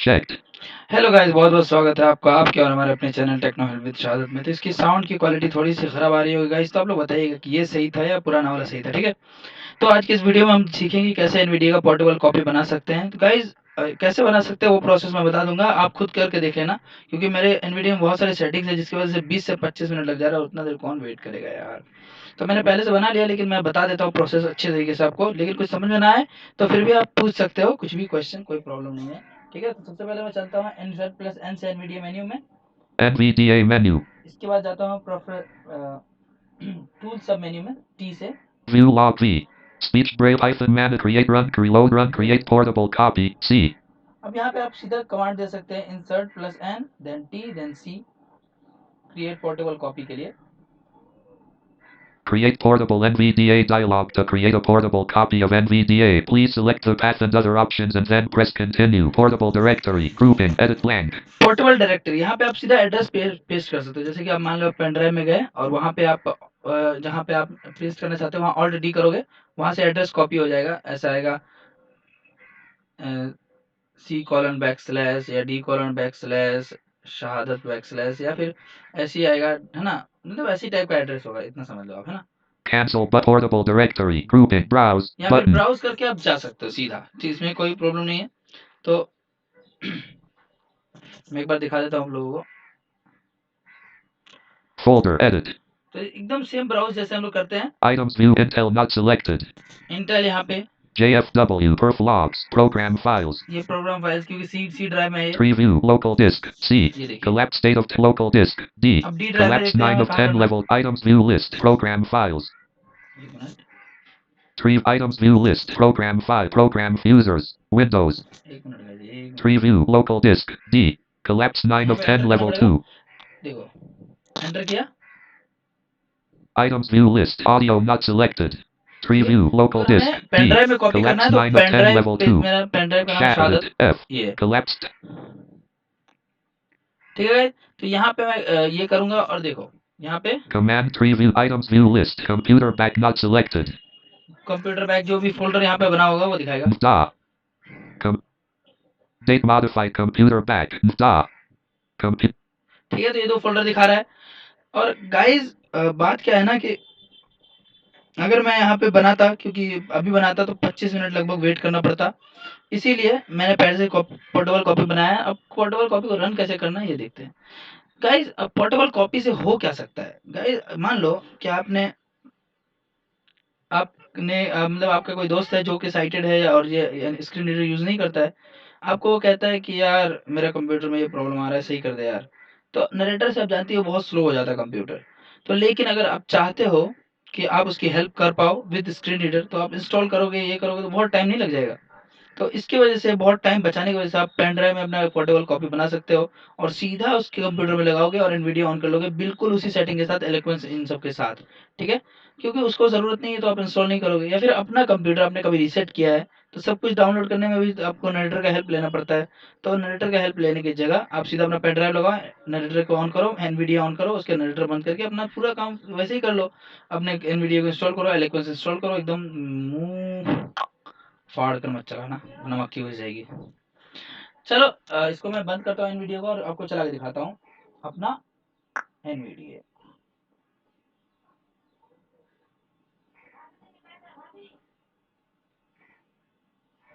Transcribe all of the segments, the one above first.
checked. Hello guys, बहुत बहुत स्वागत है आपका आपके और हमारे अपने चैनल टेक्नो हेल्प विद शहादत में। तो इसकी साउंड की क्वालिटी थोड़ी सी खराब आ रही होगी गाइस, तो आप लोग बताइएगा कि ये सही था या पुराना वाला सही था। ठीक है, तो आज की इस वीडियो में हम सीखेंगे कैसे एनवीडिया का पोर्टेबल कॉपी बना सकते हैं। तो गाइस कैसे बना सकते हैं वो प्रोसेस मैं बता दूंगा, आप खुद करके देख लेना, क्योंकि मेरे एनवीडिया में बहुत सारे सेटिंग्स है जिसकी वजह से 20 से 25 मिनट लग जा रहा है। उतना देर कौन वेट करेगा यार। तो मैंने पहले से बना लिया, लेकिन मैं बता देता हूँ प्रोसेस अच्छे तरीके से आपको, लेकिन कुछ समझ में ना आए तो फिर भी आप पूछ सकते हो कुछ भी क्वेश्चन, कोई प्रॉब्लम नहीं है। ठीक है, तो सबसे पहले मैं चलता हूँ एनजेड प्लस एन से एनवीडिया मेन्यू में। NVDA menu. इसके बाद जाता हूँ टूल सब मेन्यू में टी से। View log V. Speech braille hyphen man create run reload run create portable copy C. अब यहाँ पे आप सीधा कमांड दे सकते हैं insert plus N then T then C, create portable copy के लिए। Create portable NVDA dialog to create a portable copy of NVDA. Please select the path and other options and then press continue. Portable directory grouping edit blank. Portable directory, यहाँ पे आप सीधा address paste कर सकते हो। जैसे कि आप मान लो पेन ड्राइव में गए और वहाँ पे आप जहाँ पे आप पेस्ट करना चाहते हो वहाँ ऑल्ट डी करोगे, वहाँ से एड्रेस कॉपी हो जाएगा। ऐसा आएगा C:\\, या D:\\, शहादत / या फिर ऐसे ही आएगा, है ना। मतलब ऐसी टाइप का एड्रेस होगा, इतना समझ लो आप, है ना। Cancel but portable directory grouping browse या फिर button. ब्राउज करके आप जा सकते हो सीधा, इसमें कोई प्रॉब्लम नहीं है। तो मैं एक बार दिखा देता हूँ आप लोगों को। Folder edit. तो एकदम सेम ब्राउज जैसे हम लोग करते हैं। Items view Intel not selected. Intel यहाँ पे JFW perf logs program files. ये प्रोग्राम फाइल्स, क्योंकि सी ड्राइव में है ये। Preview local disk C. ये देखिए, Collapse state of local disk D. अब डी ड्राइव में Collapse देखते हैं 9 हमें of कहाँ 10 करना है। level items view list program files. एक minute, 3 items view list program file program users Windows. एक मिनट गाइस, एक minute. Preview local disk D. Collapse 9 यहाँ of पे 10 एंटर करना level पड़ेगा, 2. देखो एंटर किया। Items view list audio not selected. ठीक है, Preview local अगर disk हमें पेन D. ड्राइव में कॉपी करना Collapse है तो 9 of पेन 10 ड्राइव level पे, 2. मेरा पेन ड्राइव का नाम Shaded शहादत F. ये है। Collapsed. ठीक है guys? तो यहाँ पे मैं ये करूंगा और देखो यहाँ पे Command preview items view list computer back not selected. Computer bag जो भी फोल्डर यहाँ पे बना होगा वो दिखाएगा। Nvda. Date modified computer back Nvda. ठीक है, तो ये दो फोल्डर दिखा रहा है। और गाइज बात क्या है ना कि अगर मैं यहाँ पे बनाता, क्योंकि अभी बनाता तो 25 मिनट लगभग वेट करना पड़ता, इसीलिए मैंने पहले से पोर्टेबल कॉपी बनाया है। अब पोर्टेबल कॉपी को रन कैसे करना है ये देखते हैं गाइज। अब पोर्टेबल कॉपी से हो क्या सकता है गाइज, मान लो कि आपने मतलब आपका कोई दोस्त है जो कि साइटेड है और ये स्क्रीन रीडर यूज नहीं करता है। आपको वो कहता है कि यार मेरा कंप्यूटर में ये प्रॉब्लम आ रहा है, सही कर दे यार। तो नरेटर से आप जानती हो बहुत स्लो हो जाता है कंप्यूटर। तो लेकिन अगर आप चाहते हो कि आप उसकी हेल्प कर पाओ विद स्क्रीन रीडर, तो आप इंस्टॉल करोगे, ये करोगे, तो बहुत टाइम नहीं लग जाएगा। तो इसकी वजह से, बहुत टाइम बचाने की वजह से, आप पेन ड्राइव में अपना पोर्टेबल कॉपी बना सकते हो और सीधा उसके कंप्यूटर में लगाओगे और एनवीडिया ऑन कर लोगे, बिल्कुल उसी सेटिंग के साथ, एलोक्वेंस इन सब के साथ। ठीक है, क्योंकि उसको ज़रूरत नहीं है तो आप इंस्टॉल नहीं करोगे। या फिर अपना कंप्यूटर आपने कभी रीसेट किया है तो सब कुछ डाउनलोड करने में भी आपको नरेटर का हेल्प लेना पड़ता है। तो नरेटर का हेल्प लेने की जगह आप सीधा अपना पेन ड्राइव लगाओ, नरेटर को ऑन करो, एनवीडिया ऑन करो, उसके नरेटर बंद करके अपना पूरा काम वैसे ही कर लो। अपने एनवीडिया को इंस्टॉल करो, एलोक्वेंस इंस्टॉल करो, एकदम मुंह फाड़ कर मत चलाना, नमक की हो जाएगी। चलो इसको मैं बंद करता हूँ एनवीडिया को और आपको चला के दिखाता हूँ अपना Nvidia.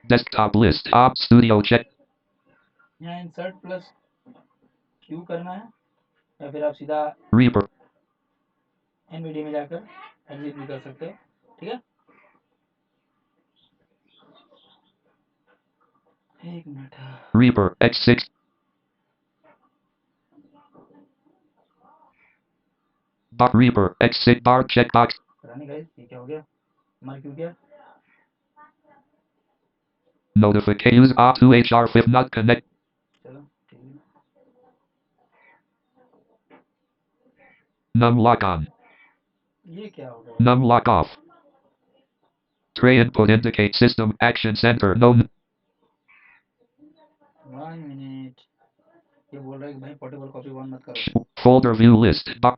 Desktop list op studio check. यहाँ इंसर्ट प्लस क्यू करना है, या फिर आप सीधा Reaper. एनवीडिया में जाकर एग्जिट भी कर सकते हो। ठीक है, एक minute. Reaper X6. Bar Reaper X6 bar checkbox. पता नहीं गाइस ये क्या हो गया, हमारा क्यों गया। Notification use R2HR if not connect. चलो ठीक है, Num lock on. ये क्या हो गया। Num lock off. Tray input indicate system action center no. 1 minute, ये बोल रहा है कि भाई पोर्टेबल कॉपी ऑन मत करो। Folder view list bar.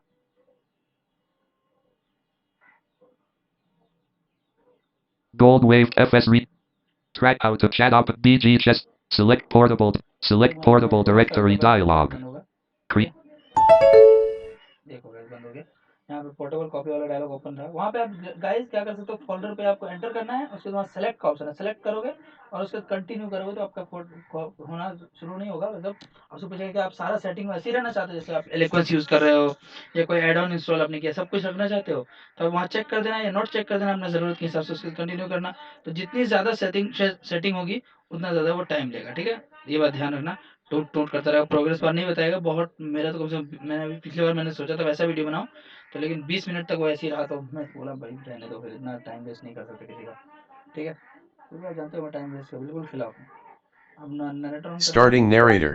Gold wave FS read. Track out of chat up BG chest. Select portable. Select portable directory dialog. ठीक है, देखो गाइस बंद हो गया। यहाँ पे पोर्टेबल कॉपी वाला डायलॉग ओपन रहा। वहाँ पे आप गाइस क्या कर सकते हो, फोल्डर पे आपको एंटर करना है, उसके बाद सेलेक्ट का ऑप्शन है, सेलेक्ट करोगे और उसके बाद कंटिन्यू करोगे तो आपका होना शुरू नहीं होगा। मतलब आपसे पूछेगा कि आप सारा सेटिंग वैसे ही रहना चाहते हो, जैसे आप एलिक्वेंस यूज़ कर रहे हो या कोई एड ऑन इंस्टॉल आपने किया, सब कुछ रखना चाहते हो तो आप वहाँ चेक कर देना या नोट चेक कर देना अपने ज़रूरत के हिसाब से, उसके कंटिन्यू करना। तो जितनी ज़्यादा सेटिंग होगी उतना ज़्यादा वो टाइम लेगा। ठीक है, ये बात ध्यान रखना। टूट टूट करता रहेगा, प्रोग्रेस बार नहीं बताएगा बहुत। मेरा तो कम से कम, मैंने अभी पिछली बार मैंने सोचा था वैसा वीडियो बनाऊं तो, लेकिन 20 मिनट तक वो ऐसे ही रहा तो मैं बोला भाई रहने दो, फिर इतना टाइम वेस्ट नहीं कर सकते किसी का। ठीक है, तो आप जानते हो मैं टाइम वेस्ट का बिल्कुल खिलाफ हूँ। अब नरेटर ऑन करते Starting हैं। narrator.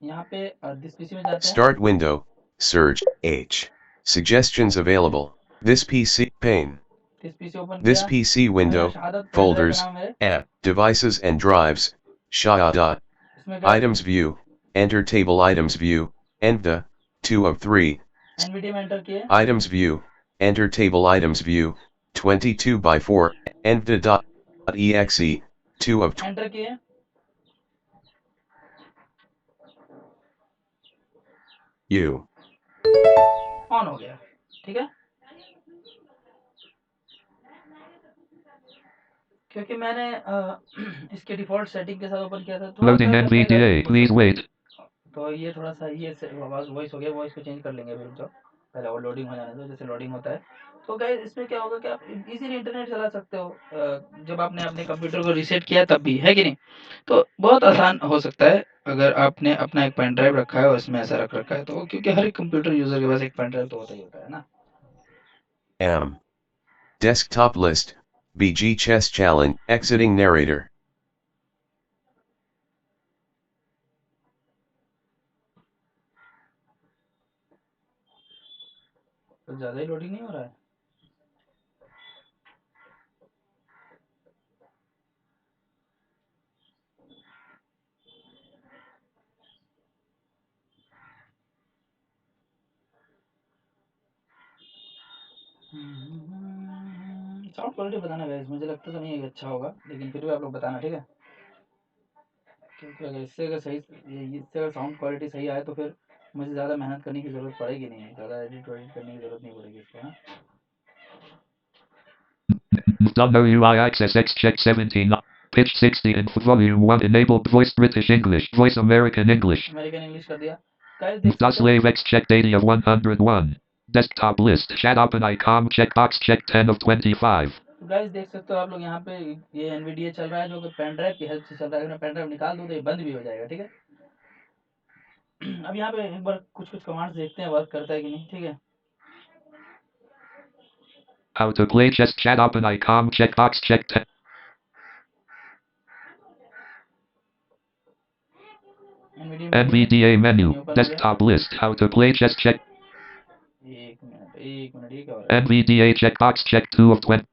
यहाँ पे दिस पीसी में जाते हैं। Start window. Search H. Suggestions available. This PC pane. This PC open This किया। PC window. शहादत पेन ड्राइव का Folders. नाम है। App. Devices and drives. Shahada. इसमें क्या Items view. Enter table items view. Nvda. 2 of 3. Nvidia में enter किए। Items view. Enter table items view. 22 by 4. Nvda.exe. 2 of enter किए, U. ऑन हो गया। ठीक है, क्योंकि मैंने इसके डिफ़ॉल्ट सेटिंग के साथ ओपन किया था। थोड़ा Loading काम करता है गाइस, Nvda. Please wait. तो ये थोड़ा सा ये आवाज़ वॉइस हो गया, वॉइस को चेंज कर लेंगे अभी, रुक जाओ पहले और लोडिंग हो जाने दो। जैसे लोडिंग होता है तो गाइस इसमें क्या होगा कि आप इजीली इंटरनेट चला सकते हो, जब आपने अपने कंप्यूटर को रीसेट किया तब भी, है कि नहीं? तो बहुत आसान हो सकता है अगर आपने अपना एक पेन ड्राइव रखा है और इसमें ऐसा रख रखा है तो, क्योंकि हर एक कंप्यूटर यूज़र के पास एक पेन ड्राइव तो होता ही होता है ना। M. Desktop list. BG chess challenge. Exiting narrator. तो ज़्यादा ही लोडिंग नहीं हो रहा है। साउंड क्वालिटी बताना गाइस, मुझे लगता तो नहीं है कि अच्छा होगा, लेकिन फिर भी आप लोग बताना, ठीक है? क्योंकि इससे अगर साउंड क्वालिटी सही आए तो फिर मुझे ज़्यादा मेहनत करने की ज़रूरत पड़ेगी नहीं, ज़्यादा एडिट वेडिट करने की ज़रूरत नहीं पड़ेगी इसको, है ना? Nvda UI access X check 17. Pitch 60 and volume 1 enabled voice British English. Voice American English. American English कर दिया। गाइस देख Nvda सकते हो, slave X checked 80 of 101. Desktop list. Chat open icon checkbox checked 10 of 25. तो guys देख सकते हो आप लोग यहाँ पे ये एनवीडिया चल रहा है जो कि पेन ड्राइव की हेल्प से चल रहा है। अगर मैं पेन ड्राइव निकाल दूँ तो ये बंद भी हो जाएगा, ठीक है? अब यहाँ पे एक बार कुछ कुछ कमांड्स देखते हैं वर्क करता है कि नहीं, ठीक है? How to play chess chat open icon checkbox checked 10. Nvda menu. Open हो गया। Desktop list. How to play chess check. एक मिनट ये क्या हो रहा है? Nvda checkbox check 2 of 20.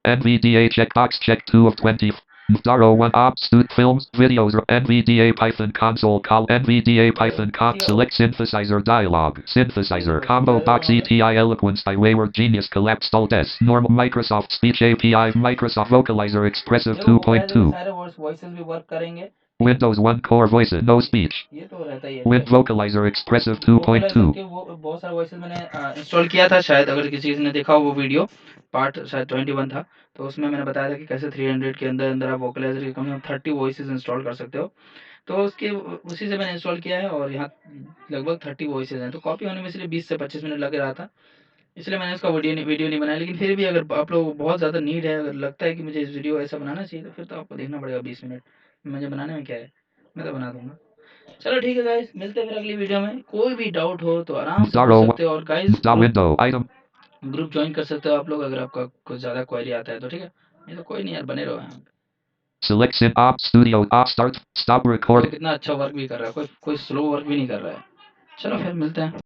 Nvda checkbox check 2 of 20. Nvda 1 op stud films videos. Nvda Python console call. Nvda Python select synthesizer dialog. Synthesizer combo box ETI eloquence by wayward genius collapsed all des. Normal Microsoft speech API Microsoft vocalizer expressive 2.2. सारे voices भी work करेंगे। Windows 1 core voices no speech. ये तो रहता ही है। With vocalizer expressive 2.2. वो बहुत सारे वॉइसेस मैंने इंस्टॉल किया था, शायद अगर किसी ने देखा हो वो वीडियो, पार्ट शायद 21 था, तो उसमें मैंने बताया था कि कैसे 300 के अंदर अंदर आप वोकलाइजर के कम से कम 30 वॉइसेस इंस्टॉल कर सकते हो। तो उसके उसी से मैंने इंस्टॉल किया है और यहाँ लगभग 30 वॉइसेस हैं। तो कॉपी होने में इसलिए 20 से 25 मिनट लग रहा था, इसलिए मैंने इसका वीडियो नहीं बनाया। लेकिन फिर भी अगर आप लोगों को बहुत ज़्यादा नीड है, अगर लगता है कि मुझे इस वीडियो ऐसा बनाना चाहिए तो फिर तो आपको देखना पड़ेगा 20 मिनट। मुझे बनाने में क्या है, मैं तो बना दूंगा। चलो ठीक है गाइस, मिलते हैं फिर अगली वीडियो में। कोई भी डाउट हो तो आराम से पूछ सकते हो, और guys window item. Group join कर सकते हो आप लोग अगर आपका कुछ ज़्यादा क्वेरी आता है तो, ठीक है? नहीं तो कोई नहीं यार, बने रहो यहाँ पे। Select sync op studio op start stop देखो recording. कितना अच्छा वर्क भी कर रहा है, कोई स्लो वर्क भी नहीं कर रहा है। चलो फिर मिलते हैं।